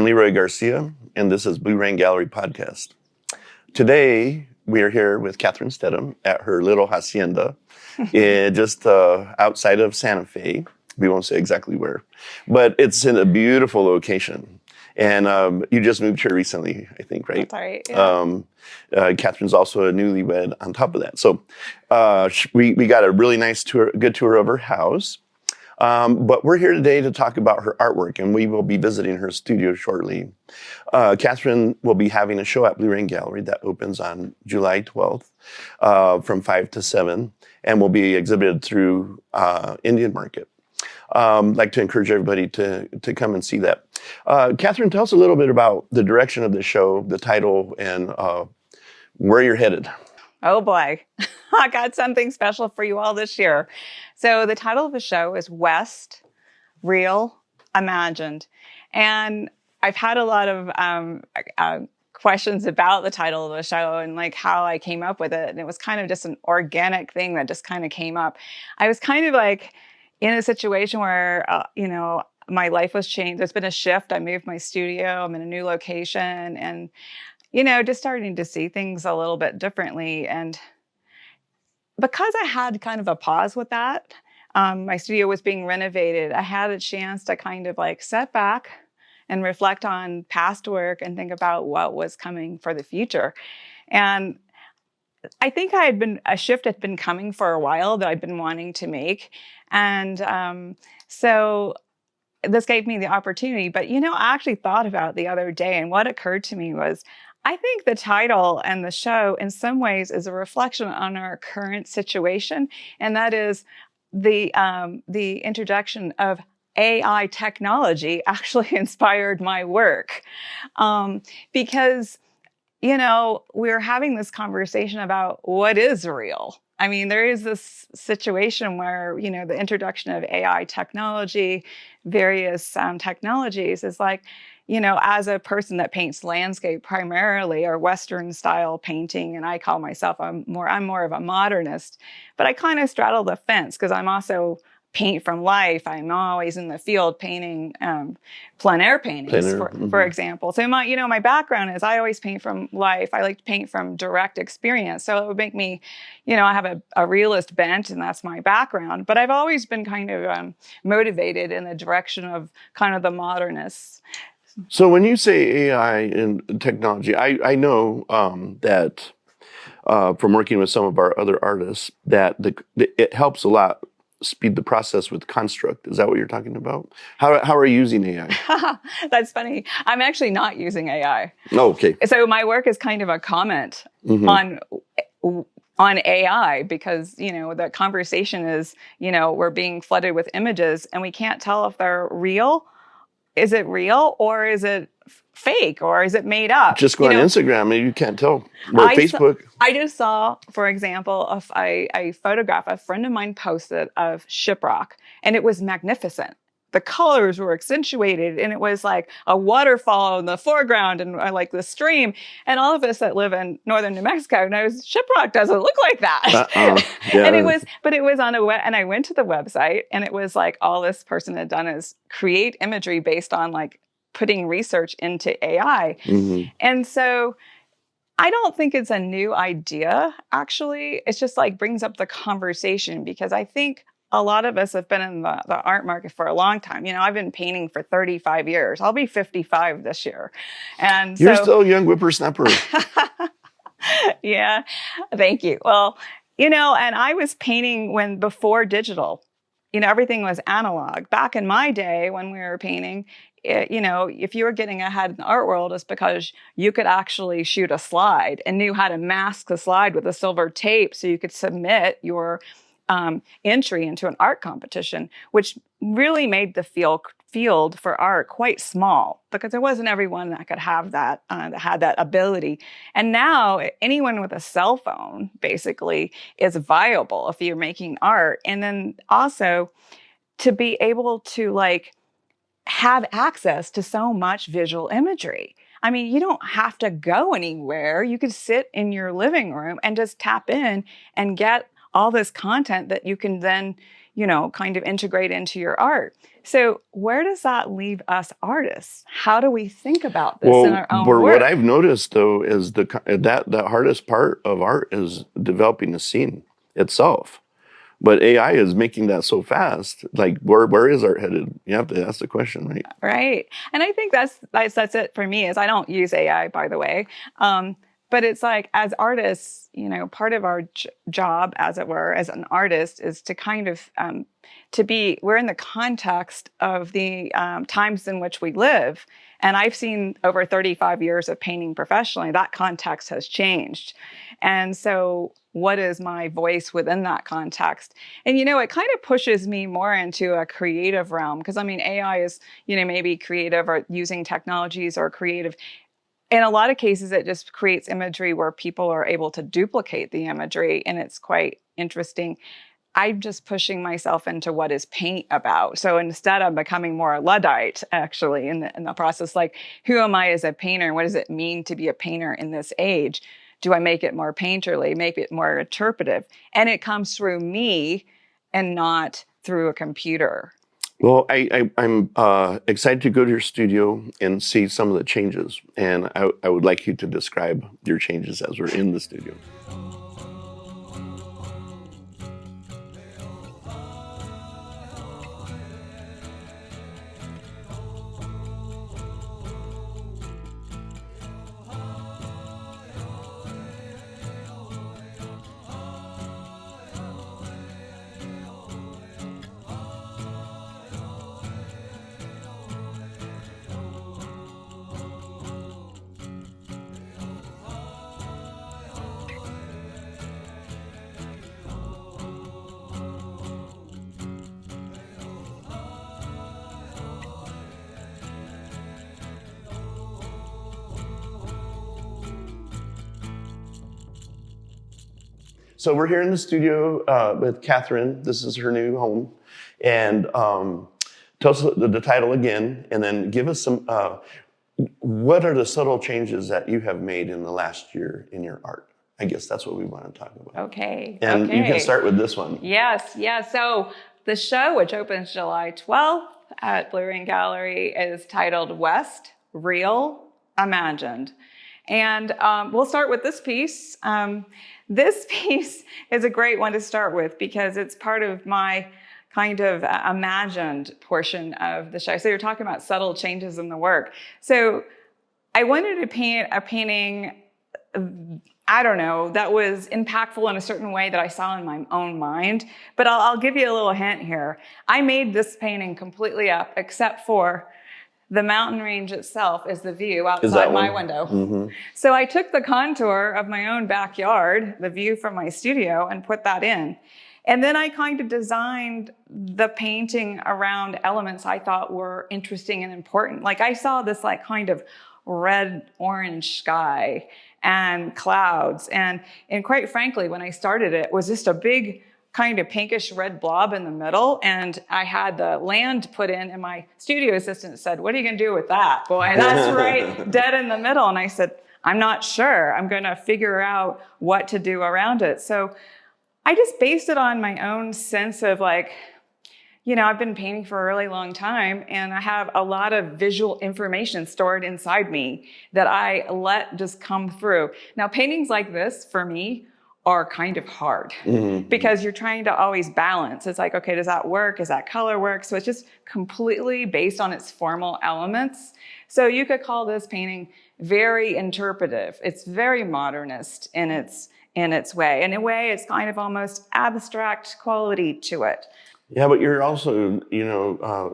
I'm Leroy Garcia, and this is Blue Rain Gallery Podcast. Today, we are here with Kathryn Stedham at her little hacienda, just outside of Santa Fe. We won't say exactly where, but it's in a beautiful location. And you just moved here recently, I think, right? That's right, yeah. Kathryn's also a newlywed on top of that. So we got a really nice tour, good tour of her house. But we're here today to talk about her artwork, and we will be visiting her studio shortly. Kathryn will be having a show at Blue Rain Gallery that opens on July 12th from 5 to 7, and will be exhibited through Indian Market. I'd like to encourage everybody to come and see that. Kathryn, tell us a little bit about the direction of the show, the title, and where you're headed. Oh boy, I got something special for you all this year. So the title of the show is West, Real, Imagined. And I've had a lot of questions about the title of the show and like how I came up with it. And it was kind of just an organic thing that just kind of came up. I was kind of like in a situation where, my life was changed. There's been a shift. I moved my studio. I'm in a new location and, just starting to see things a little bit differently. And because I had kind of a pause with that, my studio was being renovated. I had a chance to kind of like step back and reflect on past work and think about what was coming for the future. And I think a shift had been coming for a while that I'd been wanting to make. And so this gave me the opportunity. But, I actually thought about it the other day, and what occurred to me was, I think the title and the show in some ways is a reflection on our current situation. And that is the introduction of AI technology actually inspired my work. Because, we're having this conversation about what is real. I mean, there is this situation where, the introduction of AI technology, various technologies is like, as a person that paints landscape primarily or Western style painting, and I call myself, I'm more of a modernist, but I kind of straddle the fence because I'm also paint from life. I'm always in the field painting plein-air paintings, for example. So my background is I always paint from life. I like to paint from direct experience. So it would make me, I have a realist bent, and that's my background. But I've always been kind of motivated in the direction of kind of the modernists. So when you say AI and technology, I know that from working with some of our other artists that it helps a lot speed the process with construct. Is that what you're talking about? How are you using AI? That's funny. I'm actually not using AI. Oh, okay. So my work is kind of a comment on AI because, the conversation is, we're being flooded with images and we can't tell if they're real. Is it real or is it fake or is it made up? Just go on Instagram and you can't tell. Or Facebook. I just saw, for example, a photograph a friend of mine posted of shiprock, and it was magnificent. The colors were accentuated, and it was like a waterfall in the foreground and like the stream. And all of us that live in northern New Mexico knows shiprock doesn't look like that. Yeah. And it was on and I went to the website, and it was like all this person had done is create imagery based on like putting research into AI. And so I don't think it's a new idea, actually. It's just like brings up the conversation because I think a lot of us have been in the art market for a long time. I've been painting for 35 years. I'll be 55 this year. And you're still a young whippersnapper. Yeah, thank you. Well, and I was painting before digital. Everything was analog. Back in my day when we were painting, if you were getting ahead in the art world, it's because you could actually shoot a slide and knew how to mask the slide with a silver tape so you could submit your entry into an art competition, which really made the field for art quite small because there wasn't everyone that could have that, that had that ability. And now anyone with a cell phone basically is viable if you're making art. And then also to be able to like have access to so much visual imagery. I mean, you don't have to go anywhere. You could sit in your living room and just tap in and get all this content that you can then, kind of integrate into your art. So where does that leave us artists? How do we think about this in our own work? What I've noticed though is that hardest part of art is developing the scene itself. But AI is making that so fast. Like, where is art headed? You have to ask the question, right? Right. And I think that's it for me. Is I don't use AI, by the way. But it's like, as artists, part of our job, as it were, as an artist, is to kind of we're in the context of the times in which we live. And I've seen over 35 years of painting professionally, that context has changed. And so what is my voice within that context? And, it kind of pushes me more into a creative realm, because AI is, maybe creative or using technologies or creative. In a lot of cases, it just creates imagery where people are able to duplicate the imagery, and it's quite interesting. I'm just pushing myself into what is paint about. So instead, I'm becoming more a Luddite, actually, in the process. Like, who am I as a painter? What does it mean to be a painter in this age? Do I make it more painterly, make it more interpretive? And it comes through me and not through a computer. Well, I'm excited to go to your studio and see some of the changes. And I would like you to describe your changes as we're in the studio. So we're here in the studio with Kathryn. This is her new home. And tell us the title again, and then give us some, what are the subtle changes that you have made in the last year in your art? I guess that's what we want to talk about. Okay. And you can start with this one. Yes. So the show, which opens July 12th at Blue Ring Gallery, is titled West, Real, Imagined. And we'll start with this piece. This piece is a great one to start with because it's part of my kind of imagined portion of the show. So you're talking about subtle changes in the work. So I wanted to paint a painting, I don't know, that was impactful in a certain way that I saw in my own mind. But I'll give you a little hint here. I made this painting completely up, except for the mountain range itself is the view outside my window. Mm-hmm. So I took the contour of my own backyard, the view from my studio, and put that in. And then I kind of designed the painting around elements I thought were interesting and important. Like, I saw this like kind of red-orange sky and clouds. And quite frankly, when I started it was just a big kind of pinkish red blob in the middle. And I had the land put in, and my studio assistant said, "What are you going to do with that, boy? That's right dead in the middle." And I said, "I'm not sure. I'm going to figure out what to do around it." So I just based it on my own sense of like, I've been painting for a really long time, and I have a lot of visual information stored inside me that I let just come through. Now, paintings like this, for me, are kind of hard because you're trying to always balance. It's like, okay, does that work? Does that color work? So it's just completely based on its formal elements. So you could call this painting very interpretive. It's very modernist in its way. In a way, it's kind of almost abstract quality to it. Yeah, but you're also,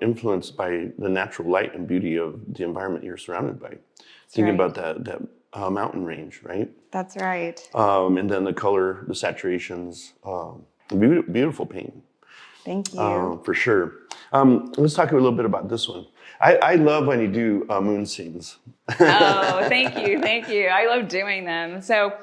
influenced by the natural light and beauty of the environment you're surrounded by. Thinking about that mountain range, right? That's right. And then the color, the saturations, beautiful painting. Thank you. For sure. Let's talk a little bit about this one. I love when you do moon scenes. Oh, thank you. I love doing them. So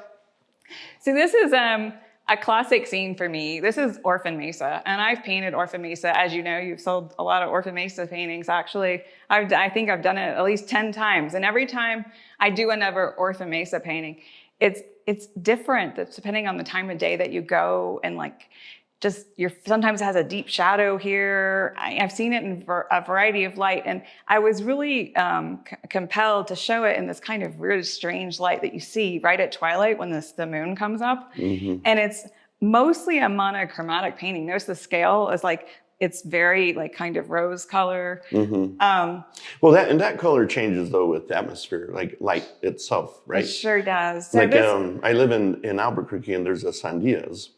this is a classic scene for me. This is Orphan Mesa, and I've painted Orphan Mesa. As you know, you've sold a lot of Orphan Mesa paintings, actually. I think I've done it at least 10 times, and every time I do another Orphan Mesa painting, it's different depending on the time of day that you go, and like just sometimes it has a deep shadow here. I've seen it in a variety of light, and I was really compelled to show it in this kind of weird, strange light that you see right at twilight when the moon comes up. Mm-hmm. And it's mostly a monochromatic painting. Notice the scale is like, it's very like kind of rose color. Mm-hmm. Well, that color changes though with the atmosphere, like light itself, right? It sure does. So Like I live in Albuquerque, and there's a sandias,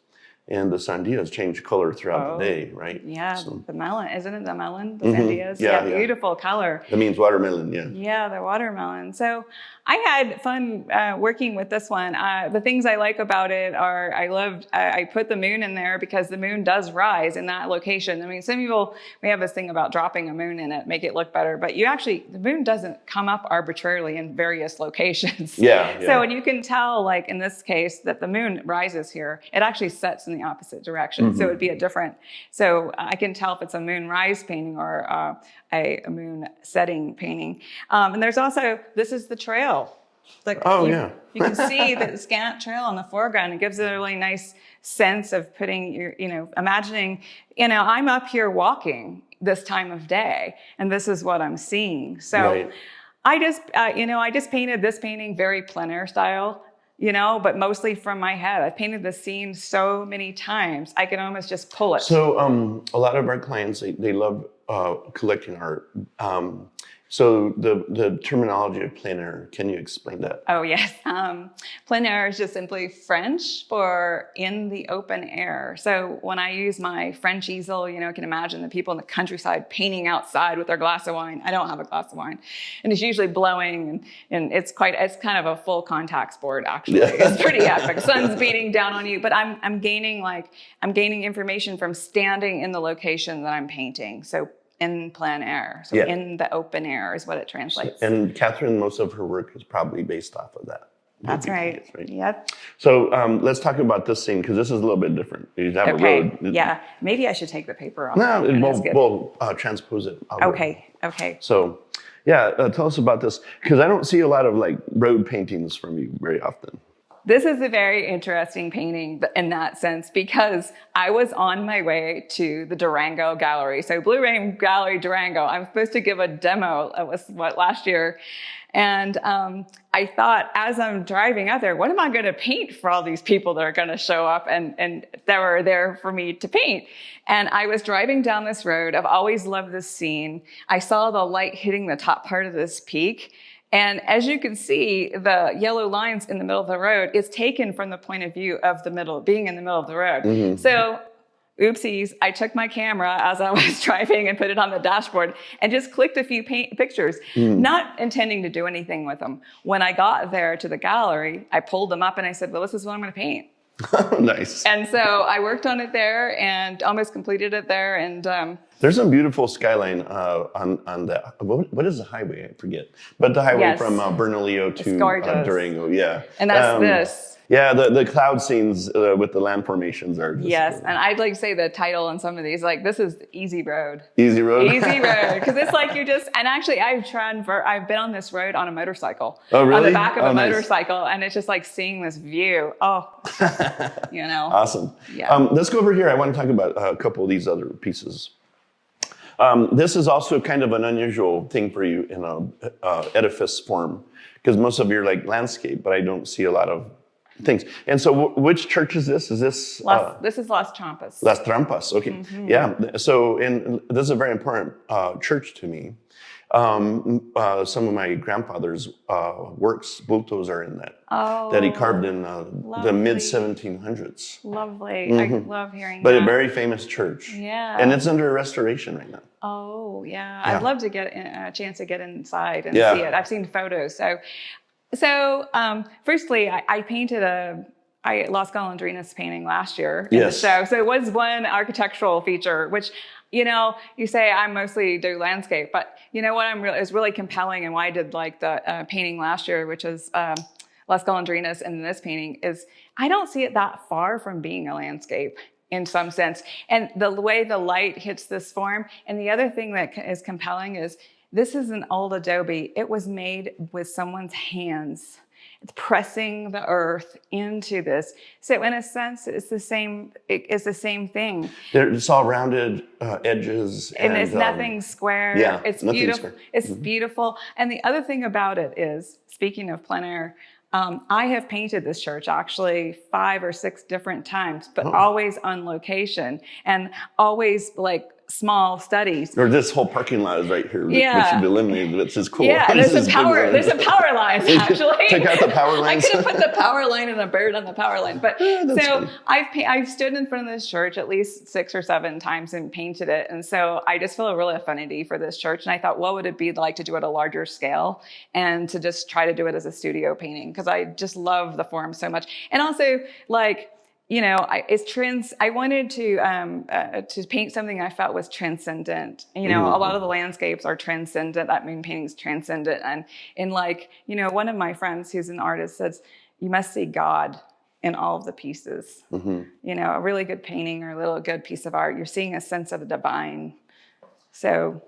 and the sandias change color throughout the day, right? Yeah, So, the melon, isn't it the melon? The mm-hmm. sandias? Yeah, beautiful color. That means watermelon, yeah. Yeah, the watermelon. So I had fun working with this one. The things I like about it are I put the moon in there because the moon does rise in that location. I mean, some people, we have this thing about dropping a moon in it, make it look better, but the moon doesn't come up arbitrarily in various locations. Yeah. So, and you can tell, like in this case, that the moon rises here. It actually sets in the opposite direction. Mm-hmm. So it'd be so I can tell if it's a moon rise painting or a moon setting painting. And there's also, this is the trail. You can see the scant trail in the foreground. It gives it a really nice sense of putting imagining, I'm up here walking this time of day, and this is what I'm seeing. So right. I just painted this painting very plein-air style, but mostly from my head. I've painted this scene so many times, I can almost just pull it. So a lot of our clients, they love collecting art. So the terminology of plein-air, can you explain that? Oh, yes. Plein-air is just simply French for in the open air. So when I use my French easel, I can imagine the people in the countryside painting outside with their glass of wine. I don't have a glass of wine. And it's usually blowing, and it's kind of a full contact sport, actually. Yeah. It's pretty epic. Sun's beating down on you, but I'm gaining information from standing in the location that I'm painting. So in plein air, so in the open air is what it translates. And Kathryn, most of her work is probably based off of that. That's right. Yep. So let's talk about this scene, because this is a little bit different. You have a road. Yeah. Maybe I should take the paper off. No, we'll transpose it. Okay. So, tell us about this, because I don't see a lot of road paintings from you very often. This is a very interesting painting in that sense, because I was on my way to the Durango Gallery. So Blue Rain Gallery, Durango. I'm supposed to give a demo. It was last year. And I thought, as I'm driving out there, what am I going to paint for all these people that are going to show up and that were there for me to paint? And I was driving down this road. I've always loved this scene. I saw the light hitting the top part of this peak. And as you can see, the yellow lines in the middle of the road is taken from the point of view of being in the middle of the road. Mm-hmm. So, oopsies, I took my camera as I was driving and put it on the dashboard and just clicked a few pictures, not intending to do anything with them. When I got there to the gallery, I pulled them up and I said, well, this is what I'm going to paint. Nice. And so I worked on it there and almost completed it there. And there's some beautiful skyline on the, what is the highway? I forget. But the highway from Bernalillo to Durango. Yeah. And that's this. Yeah, the cloud scenes with the land formations are just cool. And I'd like to say the title on some of these, this is Easy Road. Easy Road? Easy Road. Because it's and actually I've been on this road on a motorcycle. Oh, really? On the back of a motorcycle, and it's just seeing this view. Oh, Awesome. Yeah. Let's go over here. I want to talk about a couple of these other pieces. This is also kind of an unusual thing for you in a edifice form, because most of your landscape, but I don't see a lot of things. And so which church is this? Is this? This is Las Trampas. Las Trampas, okay. Mm-hmm. Yeah, so this is a very important church to me. Some of my grandfather's works, bultos, are in that. That he carved in the mid-1700s. Lovely. Mm-hmm. I love hearing but that. A very famous church. Yeah. And it's under restoration right now. Oh, yeah. I'd love to get a chance to get inside and see it. I've seen photos. So firstly, I painted Las Golondrinas painting last year in the show. So it was one architectural feature, which, you say I mostly do landscape, but what is really compelling, and why I did the painting last year, which is Las Golondrinas, and this painting is, I don't see it that far from being a landscape in some sense. And the way the light hits this form. And the other thing that is compelling is, this is an old adobe. It was made with someone's hands. It's pressing the earth into this. So in a sense, it's the same. It's the same thing. It's all rounded edges, And it's nothing square. Yeah, It's nothing beautiful. square. It's beautiful. And the other thing about it is, speaking of plein air, I have painted this church actually 5 or 6 different times, but always on location and always like small studies. Or this whole parking lot is right here, which you've eliminated, which is cool. Yeah, and there's some power lines actually. Take out the power lines. I could have put the power line and a bird on the power line. But so I've stood in front of this church at least 6 or 7 times and painted it. And so I just feel a real affinity for this church. And I thought, what would it be like to do it at a larger scale and to just try to do it as a studio painting? Because I just love the form so much. And also like, you know, I wanted to paint something I felt was transcendent. You know, a lot of the landscapes are transcendent. That mean painting's transcendent. And in like, you know, one of my friends who's an artist says, you must see God in all of the pieces. You know, a really good painting or a little good piece of art, you're seeing a sense of the divine. So.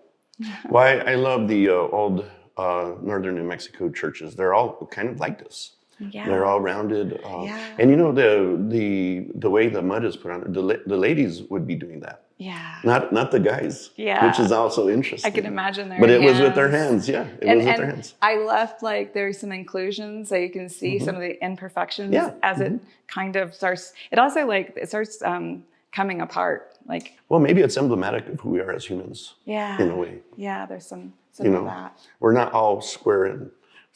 Well, I love the old northern New Mexico churches. They're all kind of like this. Yeah. They're all rounded. And you know, the way the mud is put on, the ladies would be doing that. Yeah. Not the guys. Yeah. Which is also interesting. I can imagine their But it hands. was with their hands, yeah. It was with their hands. I left like there's some inclusions so you can see some of the imperfections as it kind of starts. It also like it starts coming apart. Like, well, maybe it's emblematic of who we are as humans. Yeah. In a way. Yeah, there's some of that. We're not all square, and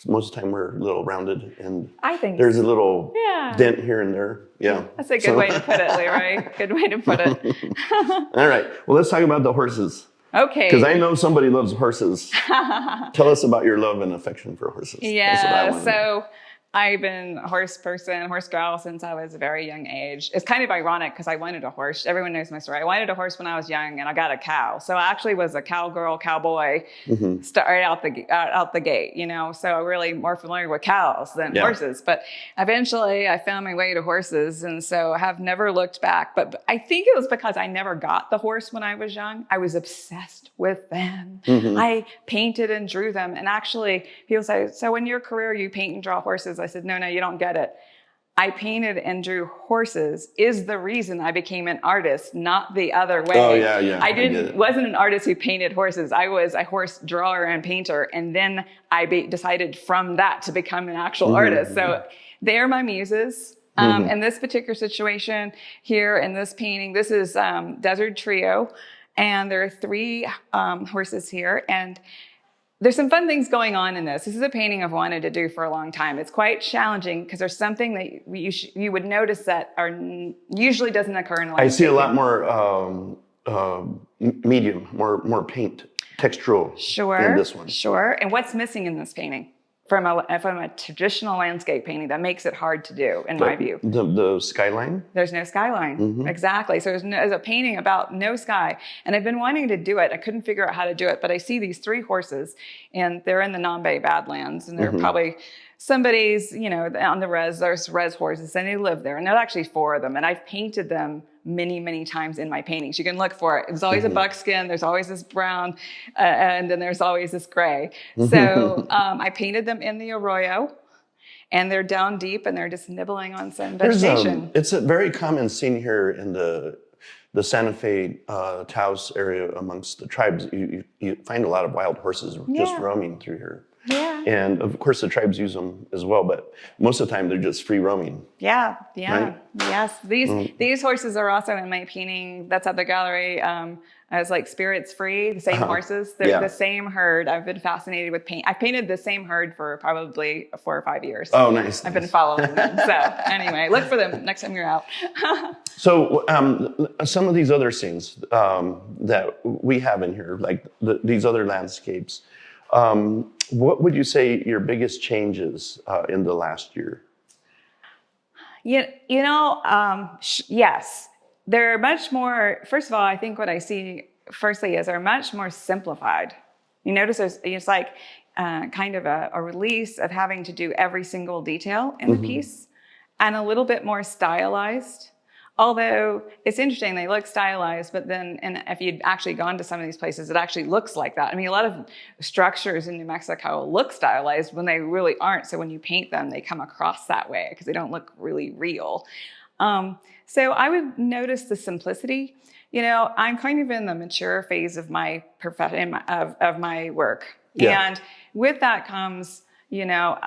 most of the time we're a little rounded, and I think there's a little dent here and there. Yeah. That's a good way to put it, Leroy. Good way to put it. All right. Well, let's talk about the horses. Okay. Because I know somebody loves horses. Tell us about your love and affection for horses. Yeah. So I've been a horse person, horse girl since I was a very young age. It's kind of ironic because I wanted a horse. Everyone knows my story. I wanted a horse when I was young, and I got a cow. So I actually was a cowgirl, cowboy, right out the gate. You know, so really more familiar with cows than horses. But eventually, I found my way to horses, and so I have never looked back. But I think it was because I never got the horse when I was young. I was obsessed with them. I painted and drew them, and actually, people say, "So in your career, you paint and draw horses?" I said, no, you don't get it. I painted and drew horses is the reason I became an artist, not the other way. Oh, yeah. I wasn't an artist who painted horses. I was a horse drawer and painter. And then I decided from that to become an actual artist. So they're my muses. In this particular situation here in this painting, this is Desert Trio. And there are 3 horses here. And there's some fun things going on in this. This is a painting I've wanted to do for a long time. It's quite challenging because there's something that you would notice that usually doesn't occur in landscape. I see a lot more medium, more paint, textural in this one. Sure. And what's missing in this painting from a traditional landscape painting that makes it hard to do, in my view? The skyline? There's no skyline. Exactly. So there's a painting about no sky. And I've been wanting to do it. I couldn't figure out how to do it, but I see these 3 horses, and they're in the Nambe Badlands, and they're probably somebody's, you know, on the there's res horses, and they live there. And there's actually 4 of them, and I've painted them many, many times in my paintings. You can look for it. There's always a buckskin. There's always this brown, and then there's always this gray. So I painted them in the arroyo, and they're down deep, and they're just nibbling on some vegetation. It's a very common scene here in the Santa Fe Taos area amongst the tribes. You find a lot of wild horses just roaming through here. Yeah. And of course the tribes use them as well, but most of the time they're just free roaming. Yeah. Right? Yes. These horses are also in my painting that's at the gallery. As like spirits free, the same horses. They're the same herd. I've been fascinated with paint. I've painted the same herd for probably 4 or 5 years. Oh, nice. I've been following them. So anyway, look for them next time you're out. So some of these other scenes that we have in here, like these other landscapes, what would you say your biggest changes in the last year? Yes. They're much more, first of all, I think what I see firstly is they're much more simplified. You notice it's like kind of a release of having to do every single detail in the piece, and a little bit more stylized. Although it's interesting, they look stylized, but then, and if you'd actually gone to some of these places, it actually looks like that. I mean, a lot of structures in New Mexico look stylized when they really aren't. So when you paint them, they come across that way because they don't look really real. So I would notice the simplicity. You know, I'm kind of in the mature phase of my profession, of my work. Yeah. And with that comes, you know,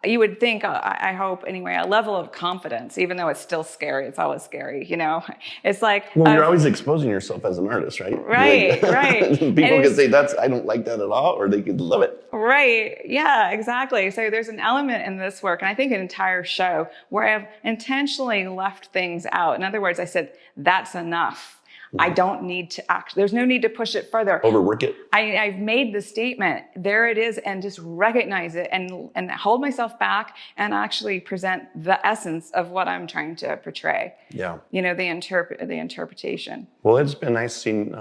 you would think, I hope anyway, a level of confidence, even though it's still scary. It's always scary, you know. It's like, Well, you're always exposing yourself as an artist, right? Right, Like, right. People can say I don't like that at all, or they could love it. Right. Yeah, exactly. So there's an element in this work, and I think an entire show, where I've intentionally left things out. In other words, I said, that's enough. I don't need to there's no need to push it further. Overwork it. I've made the statement, there it is, and just recognize it and hold myself back and actually present the essence of what I'm trying to portray. Yeah. You know, the interpretation. Well, it's been nice seeing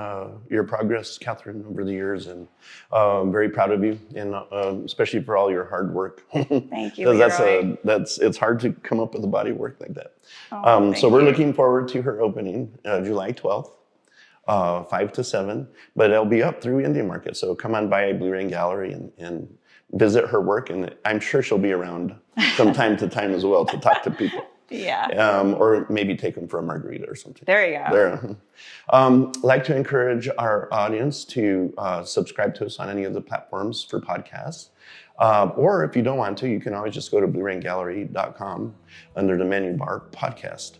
your progress, Kathryn, over the years, and I'm very proud of you, and especially for all your hard work. Thank you, Leroy. It's hard to come up with a body of work like that. Thank We're you. looking forward to her opening July 12th. 5 to 7, but it'll be up through Indian Market. So come on by Blue Rain Gallery and visit her work. And I'm sure she'll be around from time to time as well to talk to people. Yeah. Or maybe take them for a margarita or something. There you go. There. I'd like to encourage our audience to subscribe to us on any of the platforms for podcasts. Or if you don't want to, you can always just go to blueraingallery.com under the menu bar podcast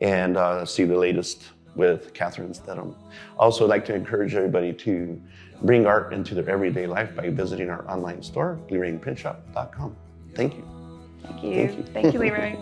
and see the latest with Kathryn Stedham. Also, I'd like to encourage everybody to bring art into their everyday life by visiting our online store, bluerainprintshop.com. Thank you. Thank you. Thank you, Leroy.